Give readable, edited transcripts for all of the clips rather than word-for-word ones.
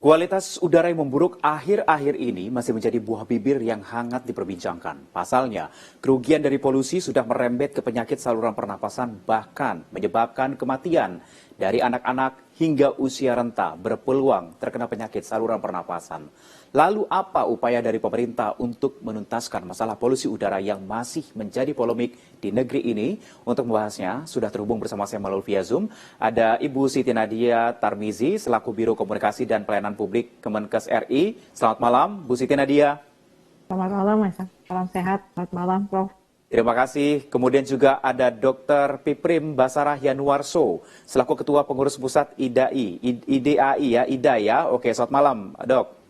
Kualitas udara yang memburuk akhir-akhir ini masih menjadi buah bibir yang hangat diperbincangkan. Pasalnya, kerugian dari polusi sudah merembet ke penyakit saluran pernapasan bahkan menyebabkan kematian dari anak-anak hingga usia renta berpeluang terkena penyakit saluran pernapasan. Lalu apa upaya dari pemerintah untuk menuntaskan masalah polusi udara yang masih menjadi polemik di negeri ini? Untuk membahasnya, sudah terhubung bersama saya melalui via Zoom, ada Ibu Siti Nadia Tarmizi, selaku Biro Komunikasi dan Pelayanan Publik Kemenkes RI. Selamat malam, Bu Siti Nadia. Selamat malam, Mas. Salam sehat. Selamat malam, Prof. Terima kasih. Kemudian juga ada Dr. Piprim Basarah Yanuarso, selaku Ketua Pengurus Pusat IDAI. Oke, selamat malam, Dok.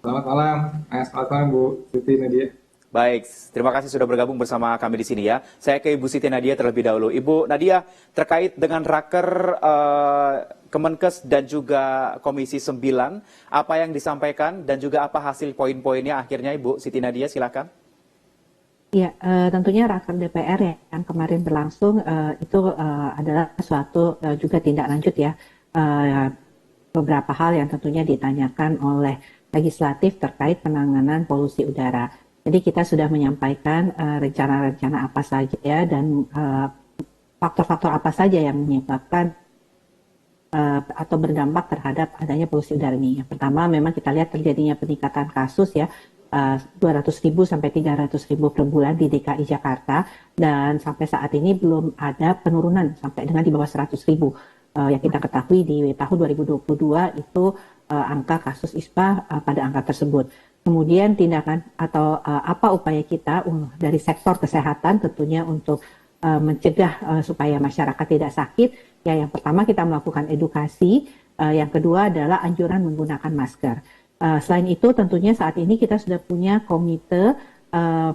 Selamat malam, selamat malam Bu Siti Nadia. Baik, terima kasih sudah bergabung bersama kami di sini ya. Saya ke Ibu Siti Nadia terlebih dahulu. Ibu Nadia, terkait dengan raker Kemenkes dan juga Komisi 9, apa yang disampaikan dan juga apa hasil poin-poinnya akhirnya Ibu Siti Nadia, silakan. Ya, tentunya raker DPR yang kemarin berlangsung itu adalah suatu juga tindak lanjut ya. Beberapa hal yang tentunya ditanyakan oleh legislatif terkait penanganan polusi udara. Jadi kita sudah menyampaikan rencana-rencana apa saja dan faktor-faktor apa saja yang menyebabkan atau berdampak terhadap adanya polusi udara ini. Yang pertama memang kita lihat terjadinya peningkatan kasus ya, 200.000 sampai 300.000 per bulan di DKI Jakarta, dan sampai saat ini belum ada penurunan sampai dengan di bawah 100.000. Yang kita ketahui di tahun 2022 itu angka kasus ISPA pada angka tersebut. Kemudian tindakan atau apa upaya kita dari sektor kesehatan tentunya untuk mencegah supaya masyarakat tidak sakit. Ya, yang pertama kita melakukan edukasi, yang kedua adalah anjuran menggunakan masker. Selain itu tentunya saat ini kita sudah punya komite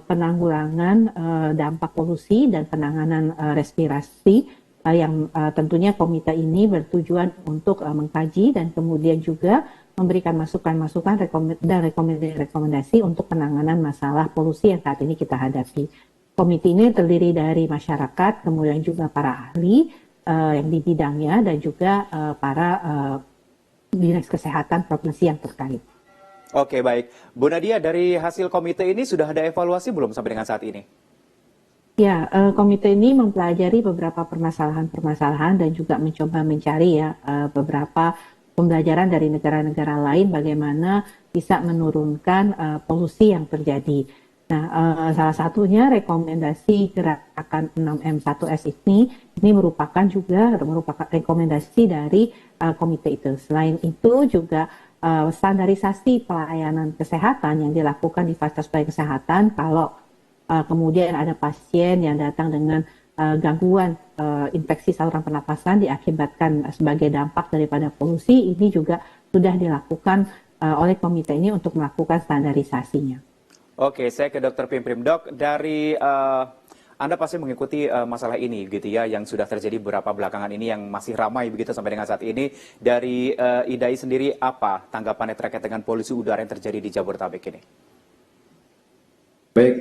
penanggulangan dampak polusi dan penanganan respirasi yang tentunya komite ini bertujuan untuk mengkaji dan kemudian juga memberikan masukan-masukan dan rekomendasi untuk penanganan masalah polusi yang saat ini kita hadapi. Komite ini terdiri dari masyarakat, kemudian juga para ahli yang di bidangnya dan juga para dinas kesehatan provinsi yang terkait. Oke, baik. Bu Nadia, dari hasil komite ini sudah ada evaluasi belum sampai dengan saat ini? Ya, komite ini mempelajari beberapa permasalahan dan juga mencoba mencari ya beberapa pembelajaran dari negara-negara lain bagaimana bisa menurunkan polusi yang terjadi. Nah, salah satunya rekomendasi gerakan 6M1S ini merupakan rekomendasi dari komite itu. Selain itu juga standarisasi pelayanan kesehatan yang dilakukan di fasilitas pelayanan kesehatan kalau kemudian ada pasien yang datang dengan gangguan infeksi saluran pernapasan diakibatkan sebagai dampak daripada polusi, ini juga sudah dilakukan oleh komite ini untuk melakukan standarisasinya. Oke, saya ke Dr. Piprim. Dok, dari Anda pasti mengikuti masalah ini gitu ya, yang sudah terjadi beberapa belakangan ini yang masih ramai begitu sampai dengan saat ini. Dari IDAI sendiri, apa tanggapannya terkait dengan polusi udara yang terjadi di Jabodetabek ini? Baik,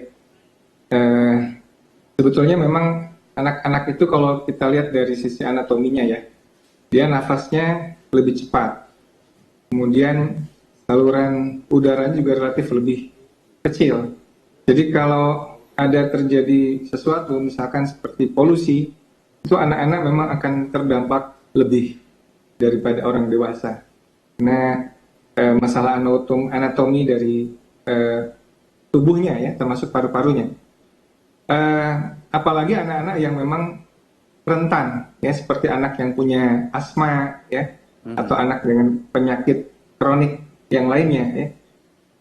sebetulnya memang anak-anak itu kalau kita lihat dari sisi anatominya ya, dia nafasnya lebih cepat. Kemudian saluran udara juga relatif lebih kecil. Jadi kalau ada terjadi sesuatu, misalkan seperti polusi, itu anak-anak memang akan terdampak lebih daripada orang dewasa. Karena masalah anatomi dari tubuhnya ya, termasuk paru-parunya. Apalagi anak-anak yang memang rentan ya, seperti anak yang punya asma ya, atau anak dengan penyakit kronik yang lainnya ya.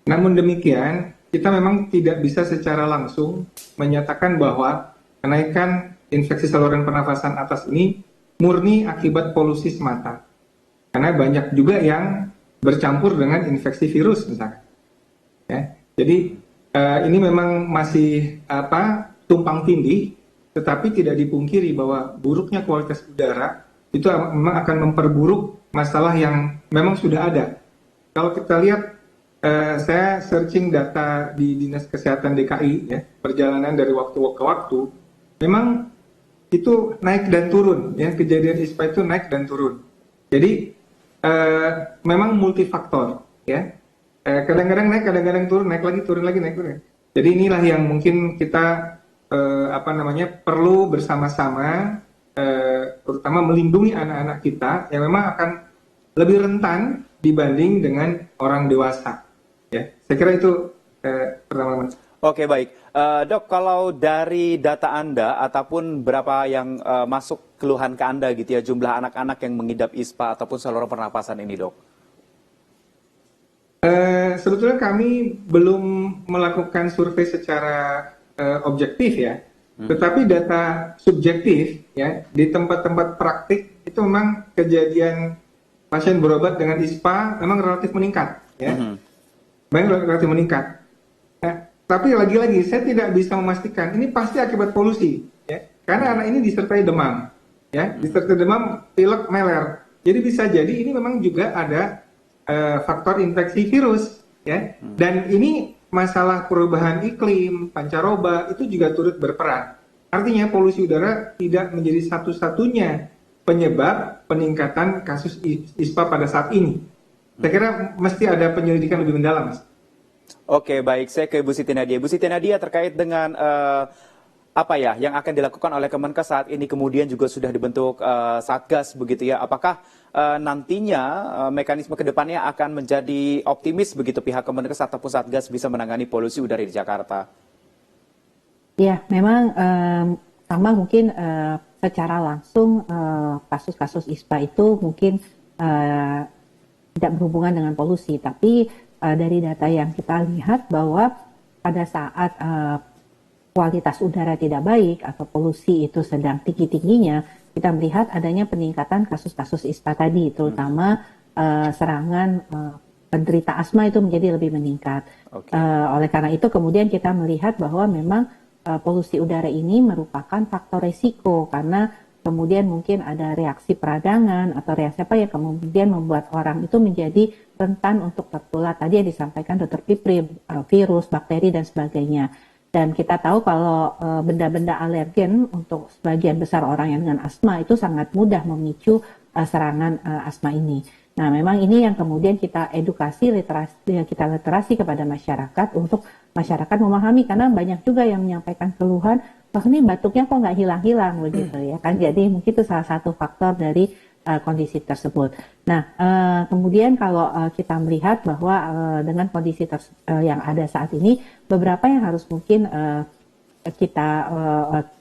Namun demikian, kita memang tidak bisa secara langsung menyatakan bahwa kenaikan infeksi saluran pernafasan atas ini murni akibat polusi semata. Karena banyak juga yang bercampur dengan infeksi virus misalnya. Ya. Jadi ini memang masih tumpang tindih, tetapi tidak dipungkiri bahwa buruknya kualitas udara itu memang akan memperburuk masalah yang memang sudah ada. Kalau kita lihat, saya searching data di Dinas Kesehatan DKI, ya, perjalanan dari waktu ke waktu, memang itu naik dan turun, ya, kejadian ISPA itu naik dan turun. Jadi memang multifaktor, ya. Kadang-kadang naik, kadang-kadang turun, naik lagi, turun lagi, naik turun. Jadi inilah yang mungkin kita perlu bersama-sama, terutama melindungi anak-anak kita yang memang akan lebih rentan dibanding dengan orang dewasa. Ya, saya kira itu pertama. Oke, baik. Dok, kalau dari data Anda ataupun berapa yang masuk keluhan ke Anda gitu ya, jumlah anak-anak yang mengidap ISPA ataupun saluran pernapasan ini, Dok? Sebetulnya kami belum melakukan survei secara objektif ya, tetapi data subjektif ya di tempat-tempat praktik itu memang kejadian pasien berobat dengan ISPA memang relatif meningkat ya, memang relatif meningkat. Tapi lagi-lagi saya tidak bisa memastikan ini pasti akibat polusi ya, karena anak ini disertai demam ya, disertai demam, pilek, meler. Jadi bisa jadi ini memang juga ada faktor infeksi virus ya, dan ini masalah perubahan iklim, pancaroba itu juga turut berperan. Artinya polusi udara tidak menjadi satu-satunya penyebab peningkatan kasus ISPA pada saat ini. Saya kira mesti ada penyelidikan lebih mendalam, Mas. Oke, baik. Saya ke Bu Siti Nadia. Bu Siti Nadia, terkait dengan apa ya yang akan dilakukan oleh Kemenkes saat ini, kemudian juga sudah dibentuk Satgas begitu ya. Apakah nantinya mekanisme kedepannya akan menjadi optimis begitu pihak Kemenkes ataupun Satgas bisa menangani polusi udara di Jakarta? Ya, memang sama mungkin secara langsung kasus-kasus ISPA itu mungkin tidak berhubungan dengan polusi, tapi dari data yang kita lihat bahwa pada saat kualitas udara tidak baik atau polusi itu sedang tinggi-tingginya, kita melihat adanya peningkatan kasus-kasus ISPA tadi, terutama serangan penderita asma itu menjadi lebih meningkat. Oleh karena itu kemudian kita melihat bahwa memang polusi udara ini merupakan faktor resiko, karena kemudian mungkin ada reaksi peradangan atau reaksi apa yang kemudian membuat orang itu menjadi rentan untuk tertular tadi yang disampaikan Dr. Pipri, virus, bakteri dan sebagainya. Dan kita tahu kalau benda-benda alergen untuk sebagian besar orang yang dengan asma itu sangat mudah memicu serangan asma ini. Nah, memang ini yang kemudian kita edukasi, literasi kepada masyarakat untuk masyarakat memahami, karena banyak juga yang menyampaikan keluhan, wah ini batuknya kok nggak hilang-hilang begitu ya kan. Jadi mungkin itu salah satu faktor dari kondisi tersebut. Nah, kemudian kalau kita melihat bahwa dengan kondisi yang ada saat ini, beberapa yang harus mungkin kita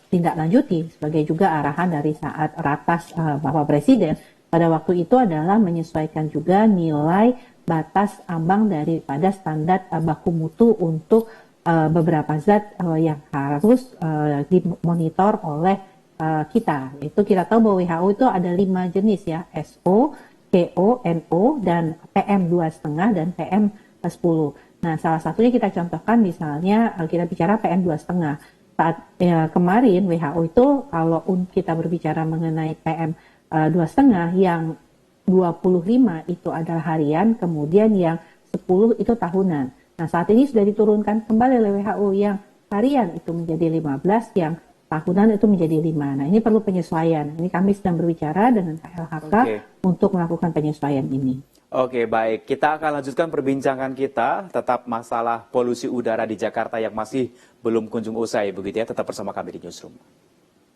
tindak lanjuti sebagai juga arahan dari saat ratas Bapak Presiden pada waktu itu adalah menyesuaikan juga nilai batas ambang daripada standar baku mutu untuk beberapa zat yang harus dimonitor oleh kita. Itu kita tahu bahwa WHO itu ada 5 jenis ya, SO, CO, NO, dan PM2,5 dan PM10. Nah, salah satunya kita contohkan misalnya kita bicara PM2,5. Saat kemarin WHO itu kalau kita berbicara mengenai PM2,5 yang 25 itu adalah harian, kemudian yang 10 itu tahunan. Nah, saat ini sudah diturunkan kembali oleh WHO yang harian itu menjadi 15, yang tahunan itu menjadi 5. Nah, ini perlu penyesuaian. Ini kami sedang berbicara dengan KLHK untuk melakukan penyesuaian ini. Oke, baik. Kita akan lanjutkan perbincangan kita, tetap masalah polusi udara di Jakarta yang masih belum kunjung usai begitu ya. Tetap bersama kami di Newsroom.